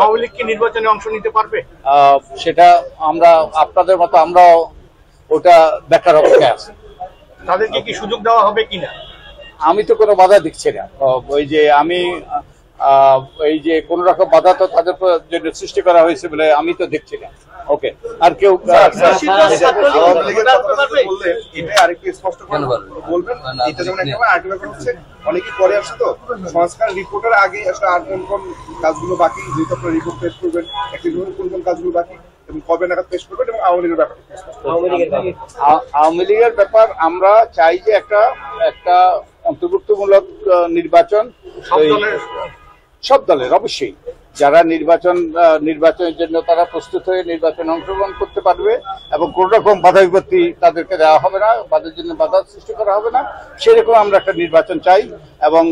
আওয়ামী লীগ কি নির্বাচনে অংশ নিতে পারবে? সেটা আমরা আপনাদের মতো আমরাও ওটা দেখার অপেক্ষায় আছি। তাদেরকে কি সুযোগ দেওয়া হবে কিনা? আমি তো কোনো বাধা দিচ্ছি না। ওই যে আমি এই যে কোন রকম বাধা তো তাদের জন্য সৃষ্টি করা হয়েছে বলে আমি তো দেখছি না। ওকে, আর কেউ অনেকে পরে আসছে তো সংস্কার রিপোর্টের আগে আসলে আর কোন কোন কাজগুলো বাকি, যেহেতু আপনারা রিপোর্ট পেশ করবেন, একটি কোন কোন কাজগুলো বাকি এবং কবে নাগাদ পেশ করবেন, এবং আওয়ামী লীগের ব্যাপার আওয়ামী লীগের ব্যাপার আমরা চাই যে একটা অন্তর্ভুক্তমূলক নির্বাচন সব দলের, অবশ্যই যারা নির্বাচনের জন্য তারা প্রস্তুত হয়ে নির্বাচনে অংশগ্রহণ করতে পারবে এবং কোন রকম বাধা বিপত্তি তাদেরকে দেওয়া হবে না, তাদের জন্য বাধা সৃষ্টি করা হবে না, সেরকম আমরা একটা নির্বাচন চাই। এবং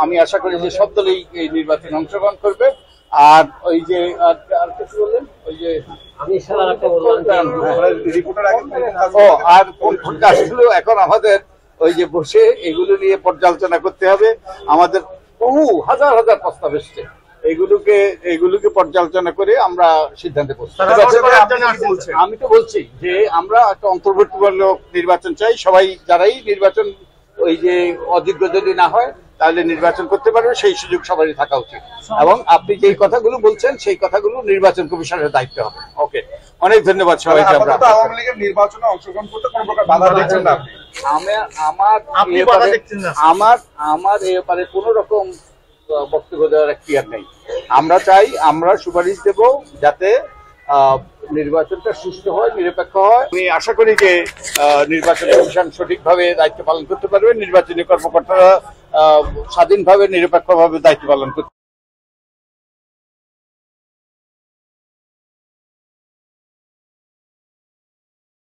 আমি আশা করি যে সব দলই এই নির্বাচনে অংশগ্রহণ করবে। আর ওই যে আর কিছু বললেন, ওই যে আর কোন কাজগুলো এখন আমাদের ওই যে বসে এগুলো নিয়ে পর্যালোচনা করতে হবে। আমাদের বহু হাজার হাজার প্রস্তাব এসছে, এগুলোকে পর্যালোচনা করে আমরা সিদ্ধান্তে পৌঁছাবো। আমি তো বলছি যে আমরা একটা অন্তর্বর্তীমূলক নির্বাচন চাই। সবাই যারাই নির্বাচন ওই যে অযোগ্য যদি না হয় তাহলে নির্বাচন করতে পারবে, সেই সুযোগ সবারই থাকা উচিত। এবং আপনি যেই কথাগুলো বলছেন সেই কথাগুলো নির্বাচন কমিশনের দায়িত্ব হবে। ওকে, অনেক ধন্যবাদ সবাইকে। আমরা আওয়ামী লীগের নির্বাচনে অংশগ্রহণ করতে কোনো প্রকার বাধা দিচ্ছেন না? আমার এ ব্যাপারে কোন রকম বক্তব্য দেওয়ার এখতিয়ার নেই। আমরা চাই, আমরা সুপারিশ দেব যাতে নির্বাচনটা সুষ্ঠু হয়, নিরপেক্ষ হয়। আমি আশা করি যে নির্বাচন কমিশন সঠিকভাবে দায়িত্ব পালন করতে পারবে, নির্বাচনী কর্মকর্তারা স্বাধীনভাবে নিরপেক্ষভাবে দায়িত্ব পালন করতে